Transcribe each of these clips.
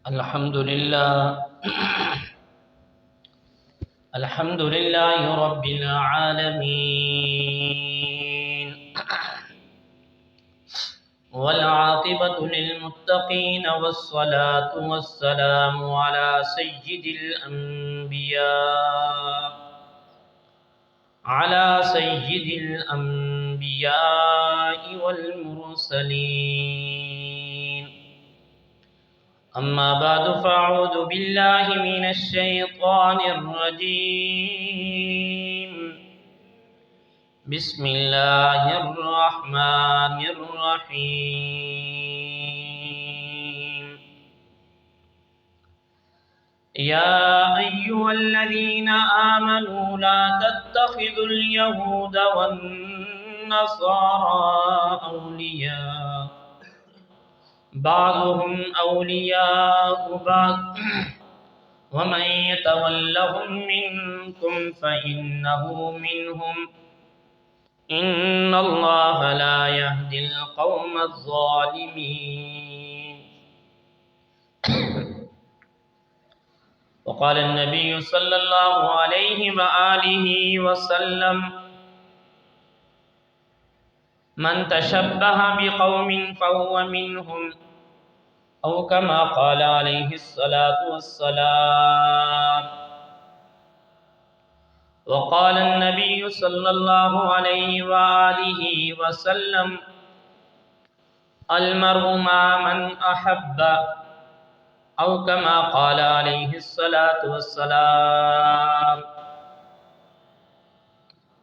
الحمد لله رب العالمين، والعاقبة للمتقين، والصلاة والسلام على سيد الأنبياء والمرسلين. أما بعد، فأعوذ بالله من الشيطان الرجيم. بسم الله الرحمن الرحيم. يا أيها الذين آمنوا لا تتخذوا اليهود والنصارى أولياء، بعضهم أولياء بعض، ومن يتولهم منكم فإنه منهم، إن الله لا يهدي القوم الظالمين. وقال النبي صلى الله عليه وآله وسلم: من تشبه بقوم فهو منهم، أو كما قال عليه الصلاة والسلام. وقال النبي صلى الله عليه وآله وسلم: المرء مع من أحب، أو كما قال عليه الصلاة والسلام.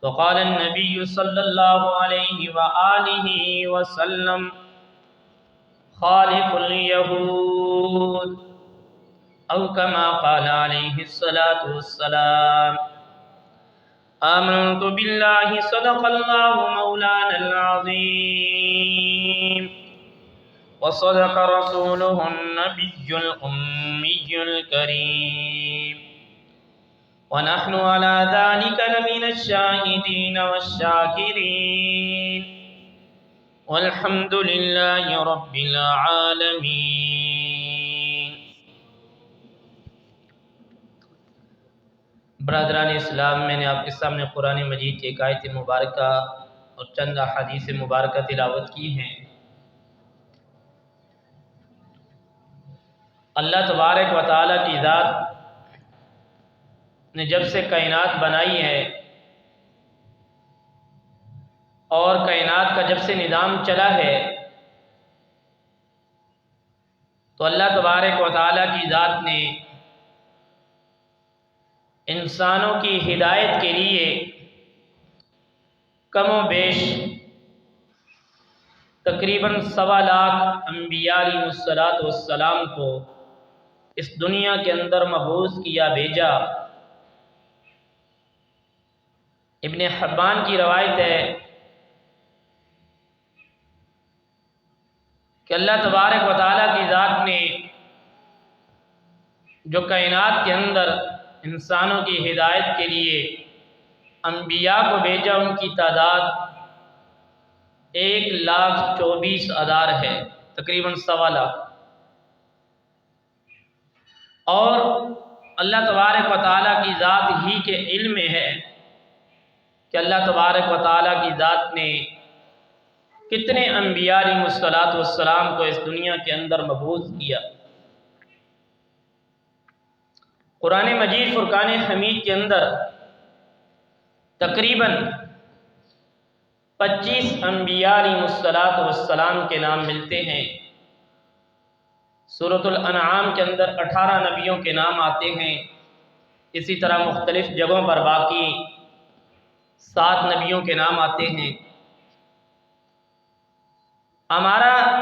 وقال النبي صلى الله عليه وآله وسلم: خالق اليهود، أو كما قال عليه الصلاة والسلام. آمنت بالله، صدق الله مولانا العظيم، وصدق رسوله النبي الأمي الكريم، ونحن على ذلك لمن الشاهدين والشاكرين، والحمد لله رب العالمين. برادران اسلام، میں نے آپ کے سامنے قرآن مجید کی ایک آیت مبارکہ اور چند احادیث مبارکہ تلاوت کی ہیں۔ اللہ تبارک و تعالیٰ کی ذات نے جب سے کائنات بنائی ہے اور کائنات کا جب سے نظام چلا ہے، تو اللہ تبارک و تعالیٰ کی ذات نے انسانوں کی ہدایت کے لیے کم و بیش تقریباً 1.25 لاکھ انبیاء علیہ السلام کو اس دنیا کے اندر مبعوث کیا، بھیجا۔ ابن حبان کی روایت ہے کہ اللہ تبارک و تعالیٰ کی ذات نے جو کائنات کے اندر انسانوں کی ہدایت کے لیے انبیاء کو بھیجا، ان کی تعداد 1,24,000 ہے، تقریباً 1.25 لاکھ۔ اور اللہ تبارک و تعالیٰ کی ذات ہی کے علم میں ہے کہ اللہ تبارک و تعالیٰ کی ذات نے کتنے انبیاء علیہ السلام کو اس دنیا کے اندر مبعوث کیا۔ قرآن مجید فرقان حمید کے اندر تقریباً 25 انبیاء علیہ السلام کے نام ملتے ہیں۔ سورۃ الانعام کے اندر 18 نبیوں کے نام آتے ہیں۔ اسی طرح مختلف جگہوں پر باقی 7 نبیوں کے نام آتے ہیں۔ ہمارا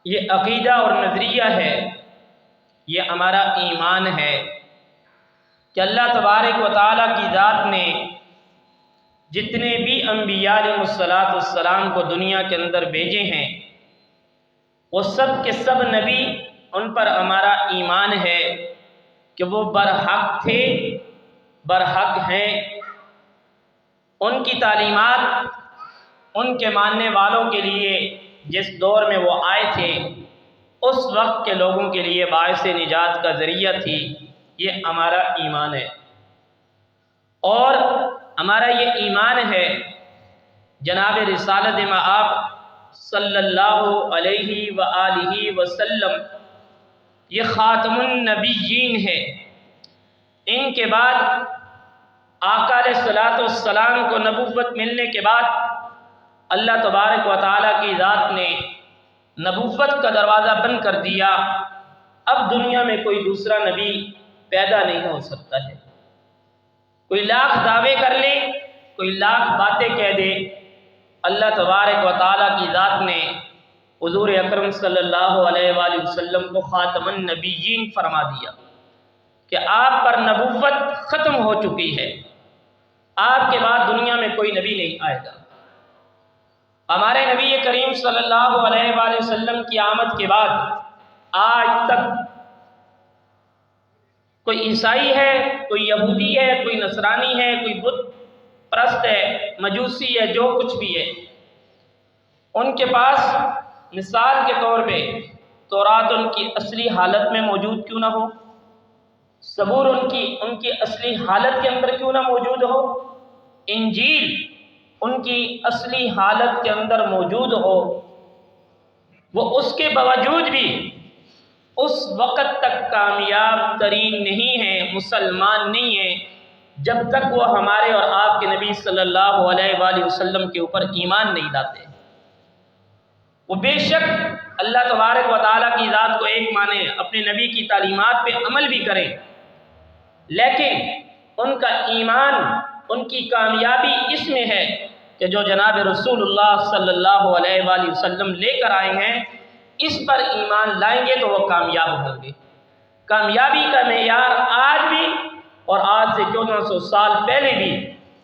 یہ عقیدہ اور نظریہ ہے، یہ ہمارا ایمان ہے کہ اللہ تبارک و تعالیٰ کی ذات نے جتنے بھی انبیاء علیہ السلام کو دنیا کے اندر بھیجے ہیں، وہ سب کے سب نبی، ان پر ہمارا ایمان ہے کہ وہ برحق تھے، برحق ہیں۔ ان کی تعلیمات ان کے ماننے والوں کے لیے جس دور میں وہ آئے تھے، اس وقت کے لوگوں کے لیے باعث نجات کا ذریعہ تھی۔ یہ ہمارا ایمان ہے، اور ہمارا یہ ایمان ہے جناب رسالت مآب صلی اللہ علیہ وآلہ وسلم یہ خاتم النبیین ہے۔ ان کے بعد آقا علیہ الصلوۃ والسلام کو نبوت ملنے کے بعد اللہ تبارک و تعالیٰ کی ذات نے نبوت کا دروازہ بند کر دیا۔ اب دنیا میں کوئی دوسرا نبی پیدا نہیں ہو سکتا ہے۔ کوئی لاکھ دعوے کر لے، کوئی لاکھ باتیں کہہ دے، اللہ تبارک و تعالیٰ کی ذات نے حضور اکرم صلی اللہ علیہ وآلہ وسلم کو خاتم النبیین فرما دیا کہ آپ پر نبوت ختم ہو چکی ہے، آپ کے بعد دنیا میں کوئی نبی نہیں آئے گا۔ ہمارے نبی کریم صلی اللہ علیہ وآلہ وسلم کی آمد کے بعد آج تک کوئی عیسائی ہے، کوئی یہودی ہے، کوئی نصرانی ہے، کوئی بت پرست ہے، مجوسی ہے، جو کچھ بھی ہے، ان کے پاس مثال کے طور پہ تورات ان کی اصلی حالت میں موجود کیوں نہ ہو، زبور ان کی اصلی حالت کے اندر کیوں نہ موجود ہو، انجیل ان کی اصلی حالت کے اندر موجود ہو، وہ اس کے باوجود بھی اس وقت تک کامیاب ترین نہیں ہے، مسلمان نہیں ہے، جب تک وہ ہمارے اور آپ کے نبی صلی اللہ علیہ وآلہ وسلم کے اوپر ایمان نہیں لاتے۔ وہ بے شک اللہ تبارک و تعالیٰ کی ذات کو ایک مانے، اپنے نبی کی تعلیمات پہ عمل بھی کریں، لیکن ان کا ایمان، ان کی کامیابی اس میں ہے کہ جو جناب رسول اللہ صلی اللہ علیہ وآلہ وسلم لے کر آئے ہیں اس پر ایمان لائیں گے تو وہ کامیاب ہوں گے۔ کامیابی کا معیار آج بھی اور آج سے 1400 سال پہلے بھی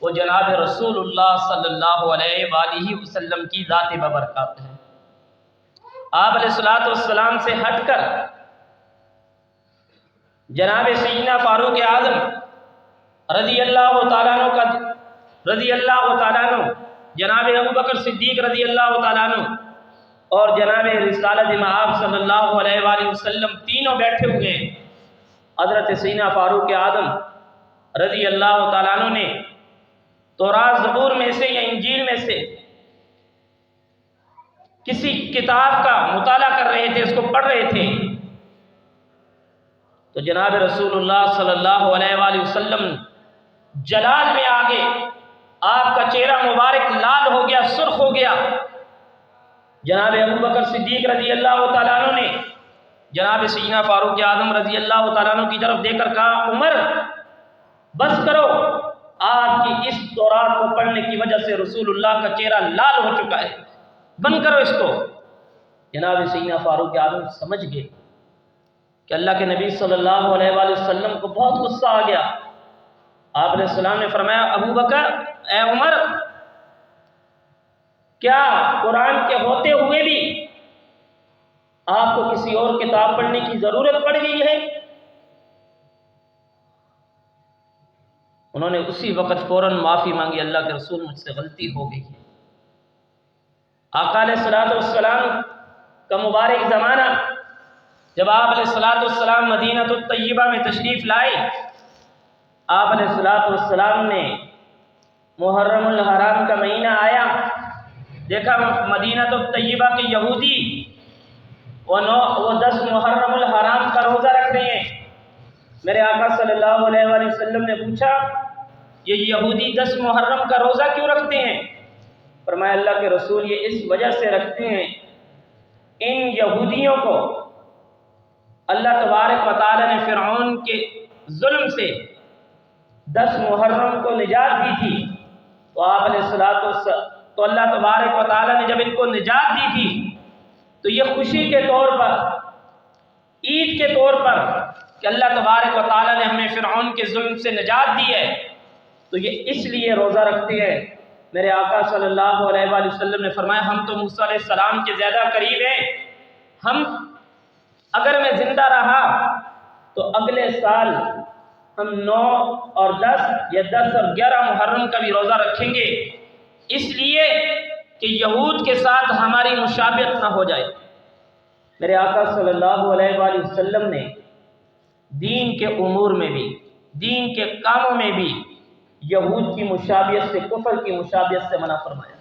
وہ جناب رسول اللہ صلی اللہ علیہ وآلہ وسلم کی ذات ببرکات ہے۔ آپ علیہ الصلوۃ والسلام سے ہٹ کر جناب سیدنا فاروق اعظم رضی اللہ تعالیٰ عنہ، جناب ابوبکر صدیق رضی اللہ تعالیٰ عنہ اور جناب رسالت مآب صلی اللہ علیہ وآلہ وسلم تینوں بیٹھے ہوئے ہیں۔ حضرت سیدنا فاروق اعظم رضی اللہ تعالیٰ عنہ نے تورات زبور میں سے یا انجیل میں سے کسی کتاب کا مطالعہ کر رہے تھے، اس کو پڑھ رہے تھے، تو جناب رسول اللہ صلی اللہ علیہ وآلہ وسلم جلال میں آگے آپ کا چہرہ مبارک لال ہو گیا، سرخ ہو گیا۔ جناب ابوبکر صدیق رضی اللہ تعالیٰ عنہ نے جناب سیدنا فاروق اعظم رضی اللہ تعالیٰ عنہ کی طرف دے کر کہا، عمر بس کرو، آپ کی اس تورات کو پڑھنے کی وجہ سے رسول اللہ کا چہرہ لال ہو چکا ہے، بند کرو اس کو۔ جناب سیدنا فاروق اعظم سمجھ گئے کہ اللہ کے نبی صلی اللہ علیہ وآلہ وسلم کو بہت غصہ آ گیا۔ آپ علیہ السلام نے فرمایا، ابو بکر، اے عمر، کیا قرآن کے ہوتے ہوئے بھی آپ کو کسی اور کتاب پڑھنے کی ضرورت پڑ گئی ہے؟ انہوں نے اسی وقت فوراً معافی مانگی، اللہ کے رسول مجھ سے غلطی ہو گئی ہے۔ آقا علیہ الصلوۃ والسلام کا مبارک زمانہ جب آپ علیہ الصلوۃ والسلام مدینہ الطیبہ میں تشریف لائے، آپ علیہ الصلوۃ والسلام نے محرم الحرام کا مہینہ آیا، دیکھا مدینہ الطیبہ کے یہودی وہ 10 محرم الحرام کا روزہ رکھ رہے ہیں۔ میرے آقا صلی اللہ علیہ وآلہ وسلم نے پوچھا، یہ یہودی 10 محرم کا روزہ کیوں رکھتے ہیں؟ فرمایا، اللہ کے رسول یہ اس وجہ سے رکھتے ہیں، ان یہودیوں کو اللہ تبارک و تعالی نے فرعون کے ظلم سے 10 محرم کو نجات دی تھی، تو آپ علیہ الصلوۃ والسلام تو اللہ تبارک و تعالی نے جب ان کو نجات دی تھی تو یہ خوشی کے طور پر، عید کے طور پر کہ اللہ تبارک و تعالی نے ہمیں فرعون کے ظلم سے نجات دی ہے، تو یہ اس لیے روزہ رکھتے ہیں۔ میرے آقا صلی اللہ علیہ وآلہ وسلم نے فرمایا، ہم تو موسیٰ علیہ السلام کے زیادہ قریب ہیں، ہم اگر میں زندہ رہا تو اگلے سال ہم 9 اور 10 یا 10 اور 11 محرم کا بھی روزہ رکھیں گے، اس لیے کہ یہود کے ساتھ ہماری مشابہت نہ ہو جائے۔ میرے آقا صلی اللہ علیہ وآلہ وسلم نے دین کے امور میں بھی، دین کے کاموں میں بھی یہود کی مشابہت سے، کفر کی مشابہت سے منع فرمایا۔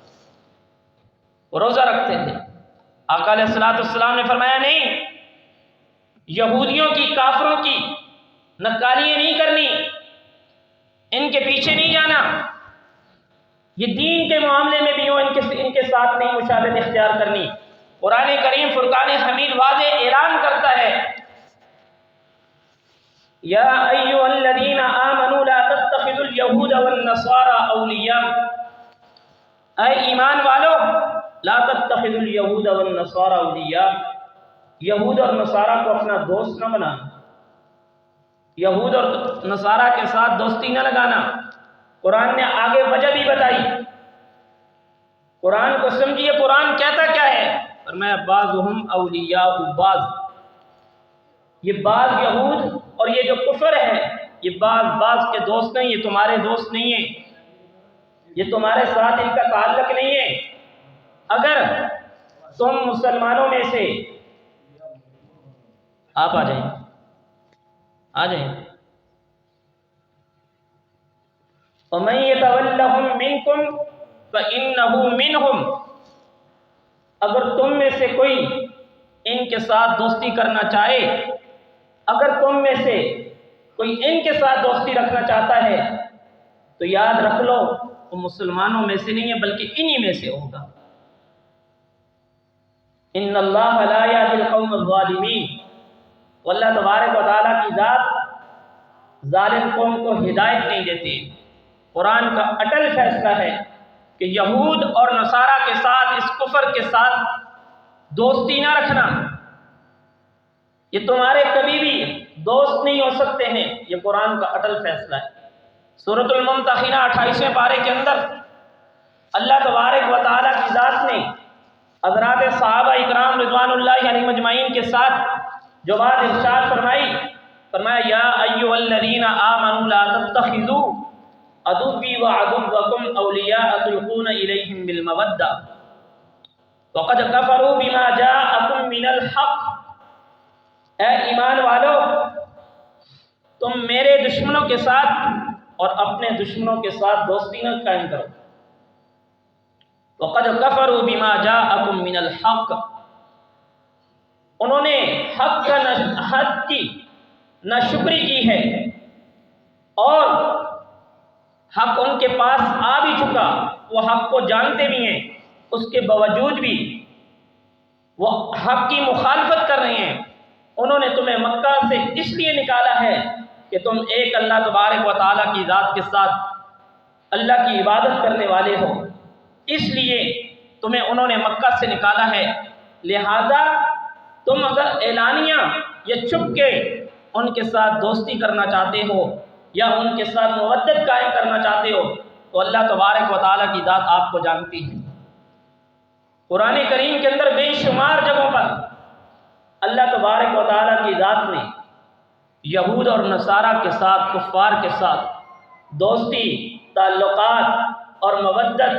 وہ روزہ رکھتے تھے، آقا علیہ السلام نے فرمایا نہیں، یہودیوں کی، کافروں کی نکالیاں نہیں کرنی، ان کے پیچھے نہیں جانا، یہ دین کے معاملے میں بھی ہو ان کے ساتھ نہیں مشابہت اختیار کرنی۔ قرآن کریم فرقان حمید واضح اعلان کرتا ہے، یا ایھا الذین آمنوا لا تتخذوا اليہود والنصارى اولیاء، اے ایمان والو لا تتخذوا اليہود والنصارى اولیاء، یہود اور نصارہ کو اپنا دوست نہ بنانا، یہود اور نصارہ کے ساتھ دوستی نہ لگانا۔ قرآن نے آگے وجہ بھی بتائی، قرآن کو سمجھیے، قرآن کہتا کیا ہے؟ فرمایا بعضهم اولیاء بعض، یہ بعض یہود اور یہ جو کفر ہے، یہ بعض کے دوست نہیں، یہ تمہارے دوست نہیں ہیں، یہ تمہارے ساتھ ان کا تعلق نہیں ہے۔ اگر تم مسلمانوں میں سے، آپ آ جائیں، آ جائیں، وَمَن يَتَوَلَّهُم مِّنكُمْ فَإِنَّهُ مِنْهُمْ، اگر تم میں سے کوئی ان کے ساتھ دوستی کرنا چاہے، اگر تم میں سے کوئی ان کے ساتھ دوستی رکھنا چاہتا ہے تو یاد رکھ لو وہ مسلمانوں میں سے نہیں ہے بلکہ انہی میں سے ہوگا۔ ان اللہ لا یہدی القوم الظالمین، واللہ تبارک و تعالیٰ کی ذات ظالم قوم کو ہدایت نہیں دیتی۔ قرآن کا اٹل فیصلہ ہے کہ یہود اور نصارہ کے ساتھ، اس کفر کے ساتھ دوستی نہ رکھنا، یہ تمہارے کبھی بھی دوست نہیں ہو سکتے ہیں، یہ قرآن کا اٹل فیصلہ ہے۔ سورۃ الممتحنہ 28ویں پارے کے اندر اللہ تبارک و تعالیٰ کی ذات نے حضرات صحابہ اکرام رضوان اللہ علیہم اجمعین کے ساتھ جو بات ارشاد فرمایا یا ایھا الذین آمنوا لا تتخذوا عدوی وعدوکم اولیاء تلقون الیہم بالمودہ وقد کفروا بما جاءکم من الحق، اے ایمان والو تم میرے دشمنوں کے ساتھ اور اپنے دشمنوں کے ساتھ دوستی نہ قائم کرو۔ وقد کفروا بما جاءکم من الحق، انہوں نے حق کی ناشکری کی ہے اور حق ان کے پاس آ بھی چکا، وہ حق کو جانتے بھی ہیں، اس کے باوجود بھی وہ حق کی مخالفت کر رہے ہیں۔ انہوں نے تمہیں مکہ سے اس لیے نکالا ہے کہ تم ایک اللہ تبارک و تعالیٰ کی ذات کے ساتھ اللہ کی عبادت کرنے والے ہو، اس لیے تمہیں انہوں نے مکہ سے نکالا ہے۔ لہذا تم اگر اعلانیہ یا چھپ کے ان کے ساتھ دوستی کرنا چاہتے ہو یا ان کے ساتھ مودت قائم کرنا چاہتے ہو تو اللہ تبارک و تعالیٰ کی ذات آپ کو جانتی ہے۔ قرآن کریم کے اندر بے شمار جگہوں پر اللہ تبارک و تعالیٰ کی ذات نے یہود اور نصارہ کے ساتھ، کفار کے ساتھ دوستی، تعلقات اور مودت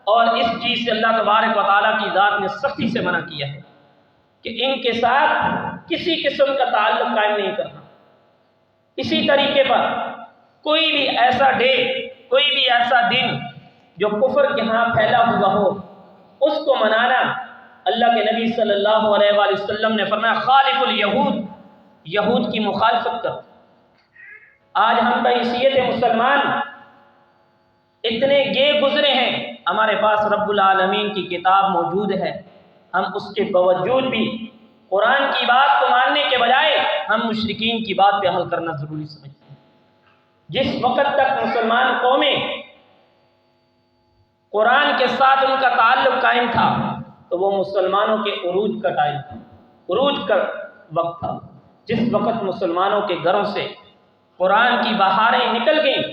اور اس چیز سے اللہ تبارک و تعالیٰ کی ذات نے سختی سے منع کیا ہے کہ ان کے ساتھ کسی قسم کا تعلق قائم نہیں کرنا۔ اسی طریقے پر کوئی بھی ایسا ڈے، کوئی بھی ایسا دن جو کفر کے ہاں پھیلا ہوا ہو، اس کو منانا، اللہ کے نبی صلی اللہ علیہ وآلہ وسلم نے فرمایا خالف الیہود، یہود کی مخالفت کرو۔ آج ہم بحیثیت مسلمان اتنے گے گزرے ہیں، ہمارے پاس رب العالمین کی کتاب موجود ہے، ہم اس کے باوجود بھی قرآن کی بات کو ماننے کے بجائے ہم مشرکین کی بات پہ عمل کرنا ضروری سمجھتے ہیں۔ جس وقت تک مسلمان قومیں قرآن کے ساتھ ان کا تعلق قائم تھا تو وہ مسلمانوں کے عروج کا ٹائم تھا، عروج کا وقت تھا۔ جس وقت مسلمانوں کے گھروں سے قرآن کی بہاریں نکل گئیں،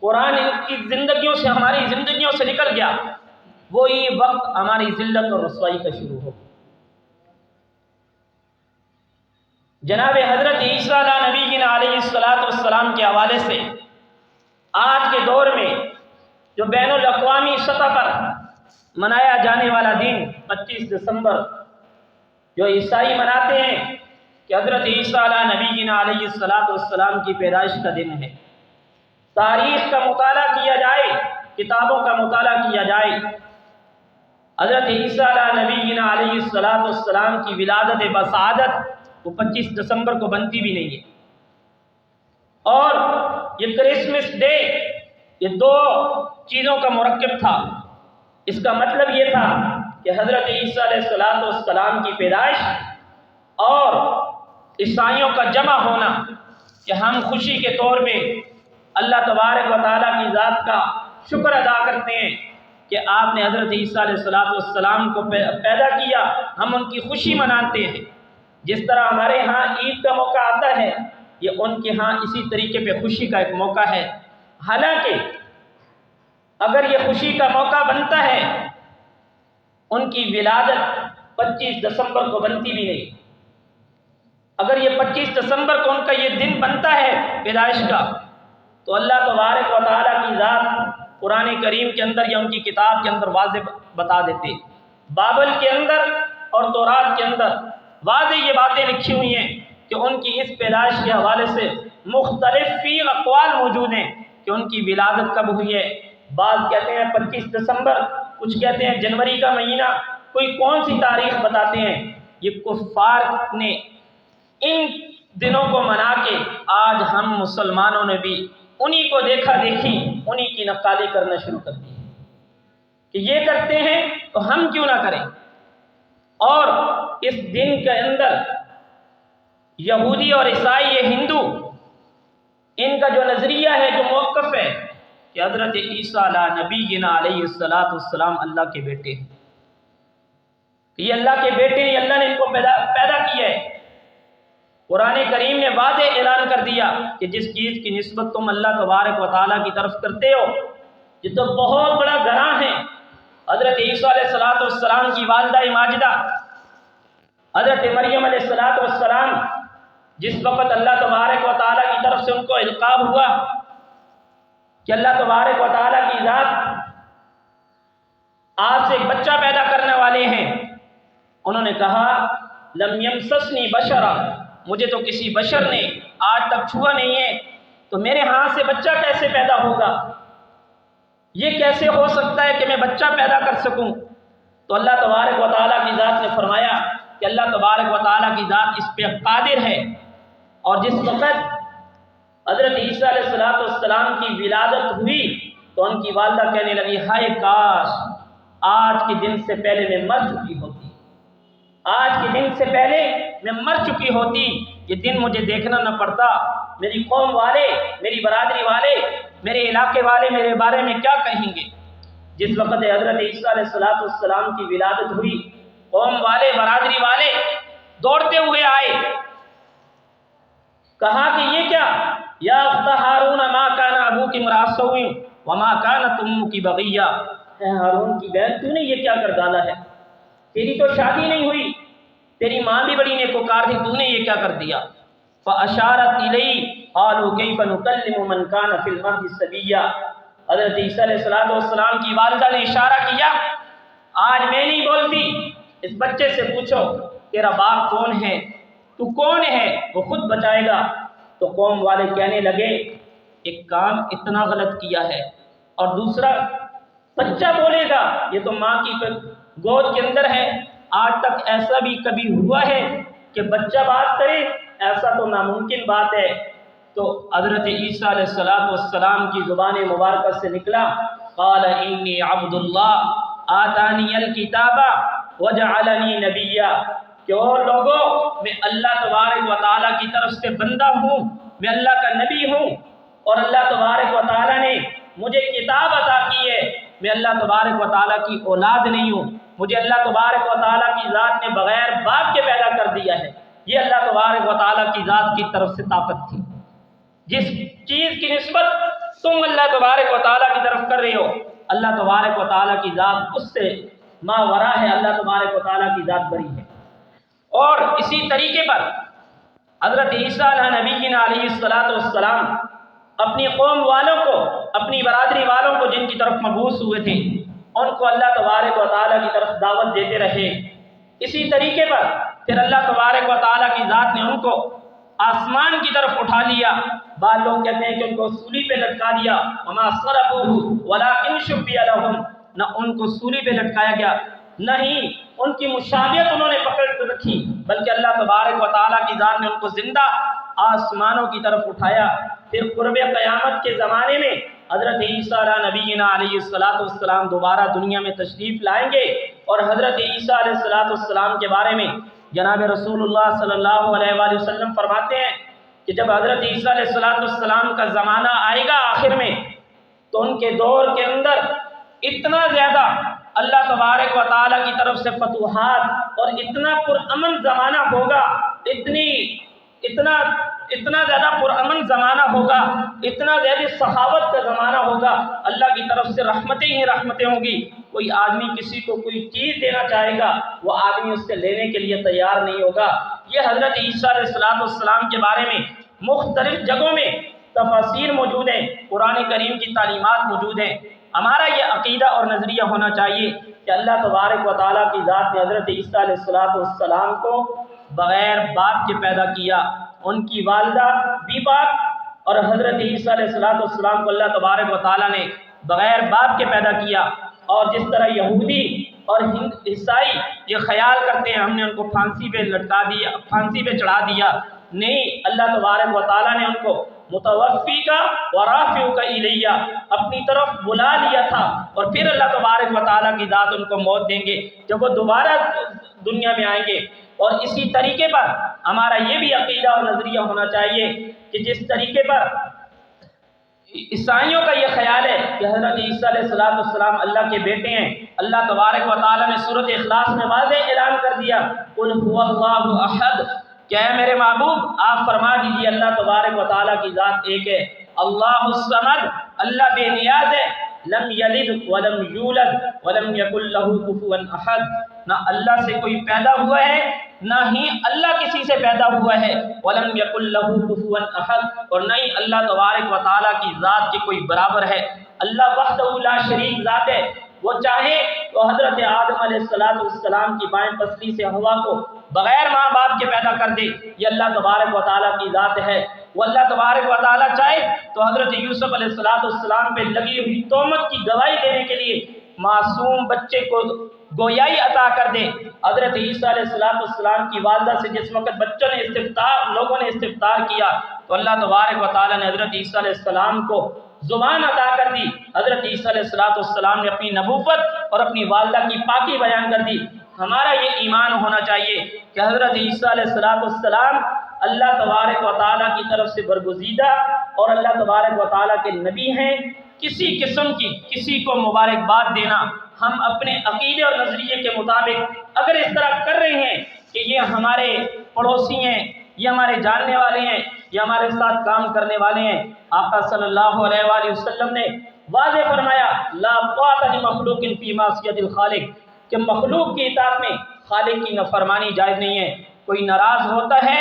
قرآن ان کی زندگیوں سے، ہماری زندگیوں سے نکل گیا، وہی وقت ہماری ذلت اور رسوائی کا شروع ہو۔ جناب حضرت عیسیٰ علیہ نبی علیہ السلام کے حوالے سے آج کے دور میں جو بین الاقوامی سطح پر منایا جانے والا دن 25 دسمبر جو عیسائی مناتے ہیں کہ حضرت عیسیٰ علیہ نبینا علیہ السلام کی پیدائش کا دن ہے، تاریخ کا مطالعہ کیا جائے، کتابوں کا مطالعہ کیا جائے، حضرت عیسیٰ علیہ نبینا علیہ السلام کی ولادت بسعادت وہ 25 دسمبر کو بنتی بھی نہیں ہے، اور یہ کرسمس ڈے یہ دو چیزوں کا مرکب تھا۔ اس کا مطلب یہ تھا کہ حضرت عیسیٰ علیہ السلام کی پیدائش اور عیسائیوں کا جمع ہونا، کہ ہم خوشی کے طور پہ اللہ تبارک و تعالیٰ کی ذات کا شکر ادا کرتے ہیں کہ آپ نے حضرت عیسیٰ علیہ السلام کو پیدا کیا، ہم ان کی خوشی مناتے ہیں۔ جس طرح ہمارے ہاں عید کا موقع آتا ہے، یہ ان کے ہاں اسی طریقے پہ خوشی کا ایک موقع ہے۔ حالانکہ اگر یہ خوشی کا موقع بنتا ہے، ان کی ولادت 25 دسمبر کو بنتی بھی نہیں۔ اگر یہ 25 دسمبر کو ان کا یہ دن بنتا ہے پیدائش کا، تو اللہ تبارک و تعالیٰ کی ذات قرآن کریم کے اندر یا ان کی کتاب کے اندر واضح بتا دیتے، بائبل کے اندر اور تورات کے اندر واضح یہ باتیں لکھی ہوئی ہیں کہ ان کی اس پیدائش کے حوالے سے مختلف فی اقوال موجود ہیں کہ ان کی ولادت کب ہوئی ہے۔ بعض کہتے ہیں 25 دسمبر، کچھ کہتے ہیں جنوری کا مہینہ، کوئی کون سی تاریخ بتاتے ہیں۔ یہ کفار نے ان دنوں کو منا کے آج ہم مسلمانوں نے بھی انہی کو دیکھا دیکھی انہی کی نقالی کرنا شروع کر دی کہ یہ کرتے ہیں تو ہم کیوں نہ کریں۔ اور اس دن کے اندر یہودی اور عیسائی یہ ہندو، ان کا جو نظریہ ہے، جو موقف ہے کہ حضرت عیسیٰ علیہ نبینا علیہ السلام اللہ کے بیٹے ہیں، یہ اللہ کے بیٹے ہیں، اللہ نے ان کو پیدا کیا ہے۔ قرآن کریم نے واضح اعلان کر دیا کہ جس چیز کی نسبت تم اللہ تبارک و تعالیٰ کی طرف کرتے ہو یہ تو بہت بڑا گناہ ہے۔ حضرت عیسیٰ علیہ السلام کی والدہ ماجدہ حضرت مریم علیہ السلام، جس وقت اللہ تبارک و تعالیٰ کی طرف سے ان کو القاب ہوا کہ اللہ تبارک و تعالیٰ کی ذات آپ سے ایک بچہ پیدا کرنے والے ہیں، انہوں نے کہا لم یمسسنی بشرا، مجھے تو کسی بشر نے آج تک چھوا نہیں ہے، تو میرے ہاتھ سے بچہ کیسے پیدا ہوگا؟ یہ کیسے ہو سکتا ہے کہ میں بچہ پیدا کر سکوں؟ تو اللہ تبارک و تعالیٰ کی ذات نے فرمایا کہ اللہ تبارک و تعالیٰ کی ذات اس پہ قادر ہے۔ اور جس وقت حضرت عیسیٰ علیہ السلام کی ولادت ہوئی تو ان کی والدہ کہنے لگی ہائے کاش آج کے دن سے پہلے میں مر چکی ہوتی، آج کے دن سے پہلے میں مر چکی ہوتی، یہ دن مجھے دیکھنا نہ پڑتا، میری قوم والے، میری برادری والے، میرے علاقے والے میرے بارے میں کیا کہیں گے۔ جس وقت حضرت عیسیٰ علیہ السلام کی ولادت ہوئی، قوم والے، برادری والے دوڑتے ہوئے آئے، کہا کہ یہ کیا، یا اخت ہارون ما کان ابوک امرأ سوء وما کانت امک بغیہ، اے ہارون کی بہن تو نے یہ کیا کر ڈالا ہے، تیری تو شادی نہیں ہوئی، تیری ماں بھی بڑی نیکوکار تھی، تو نے یہ کیا کر دیا۔ فاشارت الیہ قالوا کیف نکلم من کان فی المہد صبیا، حضرت عیسیٰ علیہ السلام کی والدہ نے اشارہ کیا آج میں نہیں بولتی، اس بچے سے پوچھو تیرا باپ کون ہے، تو کون ہے، وہ خود بتائے گا۔ تو قوم والے کہنے لگے ایک کام اتنا غلط کیا ہے، اور دوسرا بچہ بولے گا، یہ تو ماں کی گود کے اندر ہے، آج تک ایسا بھی کبھی ہوا ہے کہ بچہ بات کرے، ایسا تو ناممکن بات ہے۔ تو حضرت عیسیٰ علیہ السلام کی زبان مبارکہ سے نکلا قال انی عبد اللہ آتانی الکتاب وجعلنی نبیا، کہ اور لوگوں میں اللہ تبارک و تعالیٰ کی طرف سے بندہ ہوں، میں اللہ کا نبی ہوں، اور اللہ تبارک و تعالیٰ نے مجھے کتاب عطا کی ہے، میں اللہ تبارک و تعالیٰ کی اولاد نہیں ہوں، مجھے اللہ تبارک و تعالیٰ کی ذات نے بغیر باپ کے پیدا کر دیا ہے۔ یہ اللہ تبارک و تعالیٰ کی ذات کی طرف سے طاقت تھی۔ جس چیز کی نسبت تم اللہ تبارک و تعالیٰ کی طرف کر رہے ہو، اللہ تبارک و تعالیٰ کی ذات اس سے ماورا ہے، اللہ تبارک و تعالیٰ کی ذات بری ہے۔ اور اسی طریقے پر حضرت عیسیٰ علیہ نبینا علیہ السلام اپنی قوم والوں کو، اپنی برادری والوں کو جن کی طرف مبعوث ہوئے تھے، ان کو اللہ تبارک و تعالیٰ کی طرف دعوت دیتے رہے۔ اسی طریقے پر پھر اللہ تبارک و تعالیٰ کی ذات نے ان کو آسمان کی طرف اٹھا لیا. بعض لوگ کہتے ہیں کہ ان کو سولی پہ لٹکا دیا. وما صلبوہ ولکن شبیہ لہم، نہ ان کو سولی پہ لٹکایا گیا، نہیں ان کی مشابہت انہوں نے پکڑ کر رکھی، بلکہ اللہ تبارک و تعالیٰ کی ذات نے ان کو زندہ آسمانوں کی طرف اٹھایا. پھر قرب قیامت کے زمانے میں حضرت عیسیٰ علیہ نبینا علیہ السلام دوبارہ دنیا میں تشریف لائیں گے، اور حضرت عیسیٰ علیہ السلام کے بارے میں جناب رسول اللہ صلی اللہ علیہ وآلہ وسلم فرماتے ہیں کہ جب حضرت عیسیٰ علیہ السلام کا زمانہ آئے گا آخر میں، تو ان کے دور کے اندر اتنا زیادہ اللہ تبارک و تعالیٰ کی طرف سے فتوحات اور اتنا پرامن زمانہ ہوگا، اتنا زیادہ پرامن زمانہ ہوگا، اتنا زیادہ سخاوت کا زمانہ ہوگا، اللہ کی طرف سے رحمتیں ہی رحمتیں ہوں گی. کوئی آدمی کسی کو کوئی چیز دینا چاہے گا، وہ آدمی اس سے لینے کے لیے تیار نہیں ہوگا. یہ حضرت عیسیٰ علیہ السلام کے بارے میں مختلف جگہوں میں تفاسیر موجود ہیں، قرآن کریم کی تعلیمات موجود ہیں. ہمارا یہ عقیدہ اور نظریہ ہونا چاہیے کہ اللہ تبارک و تعالیٰ کی ذات نے حضرت عیسیٰ علیہ السلام کو بغیر باپ کے پیدا کیا. ان کی والدہ بھی پاک، اور حضرت عیسیٰ علیہ السلام کو اللہ تبارک و تعالیٰ نے بغیر باپ کے پیدا کیا. اور جس طرح یہودی اور عیسائی یہ خیال کرتے ہیں ہم نے ان کو پھانسی پہ لٹکا دیا، پھانسی پہ چڑھا دیا، نہیں، اللہ تبارک و تعالیٰ نے ان کو متوفی کا ورافع کا الیہ اپنی طرف بلا لیا تھا، اور پھر اللہ تبارک و تعالیٰ کی ذات ان کو موت دیں گے جب وہ دوبارہ دنیا میں آئیں گے. اور اسی طریقے پر ہمارا یہ بھی عقیدہ اور نظریہ ہونا چاہیے کہ جس طریقے پر عیسائیوں کا یہ خیال ہے کہ حضرت عیسیٰ علیہ السلام اللہ کے بیٹے ہیں، اللہ تبارک و تعالیٰ نے سورۃ اخلاص میں واضح اعلان کر دیا، قل هو اللہ احد، کہ اے میرے محبوب آپ فرما دیجیے اللہ تبارک و تعالیٰ کی ذات ایک ہے. اللہ الصمد، اللہ بے نیاز ہے، لم یلد ولم یولد ولم یکن لہ کفوا احد، نہ اللہ سے کوئی پیدا ہوا ہے نہ ہی اللہ کسی سے پیدا ہوا ہے، ولم یکن لہ کفوا احد، اور نہ ہی اللہ تبارک و تعالیٰ کی ذات کے کوئی برابر ہے. اللہ وحدہ لا شریک ذات ہے، وہ چاہے تو حضرت آدم علیہ السلام کی بائیں پسلی سے ہوا کو بغیر ماں باپ کے پیدا کر دے، یہ اللہ تبارک و تعالیٰ کی ذات ہے. وہ اللہ تبارک و تعالیٰ چاہے تو حضرت یوسف علیہ السلام پہ لگی ہوئی تہمت کی گواہی دینے کے لیے معصوم بچے کو گویائی عطا کر دے. حضرت عیسیٰ علیہ السلام کی والدہ سے جس وقت لوگوں نے استفسار کیا تو اللہ تبارک و تعالیٰ نے حضرت عیسیٰ علیہ السلام کو زبان عطا کر دی. حضرت عیسیٰ علیہ السلام نے اپنی نبوت اور اپنی والدہ کی پاکی بیان کر دی. ہمارا یہ ایمان ہونا چاہیے کہ حضرت عیسیٰ علیہ السلام اللہ تبارک و تعالیٰ کی طرف سے برگزیدہ اور اللہ تبارک و تعالیٰ کے نبی ہیں. کسی قسم کی کسی کو مبارکباد دینا، ہم اپنے عقیدے اور نظریے کے مطابق اگر اس طرح کر رہے ہیں کہ یہ ہمارے پڑوسی ہیں، یہ ہمارے جاننے والے ہیں، یہ ہمارے ساتھ کام کرنے والے ہیں، آقا صلی اللہ علیہ وآلہ وسلم نے واضح فرمایا لا طاعۃ لمخلوق فی معصیۃ الخالق، کہ مخلوق کی اطاعت میں خالق کی نافرمانی جائز نہیں ہے. کوئی ناراض ہوتا ہے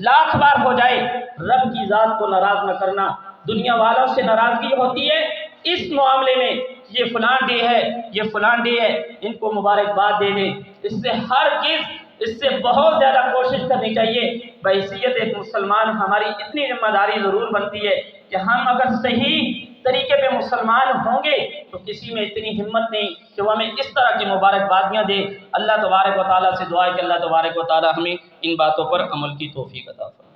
لاکھ بار ہو جائے، رب کی ذات کو ناراض نہ کرنا. دنیا والوں سے ناراضگی ہوتی ہے اس معاملے میں، یہ فلان ڈے ہے، یہ فلان ڈے ہے، ان کو مبارکباد دے دیں. اس سے بہت زیادہ کوشش کرنی چاہیے. بحیثیت ایک مسلمان ہماری اتنی ذمہ داری ضرور بنتی ہے کہ ہم اگر صحیح طریقے پہ مسلمان ہوں گے تو کسی میں اتنی ہمت نہیں کہ وہ ہمیں اس طرح کی مبارکبادیاں دے. اللہ تبارک و تعالیٰ سے دعا ہے کہ اللہ تبارک و تعالیٰ ہمیں ان باتوں پر عمل کی توفیق عطا فرمائے.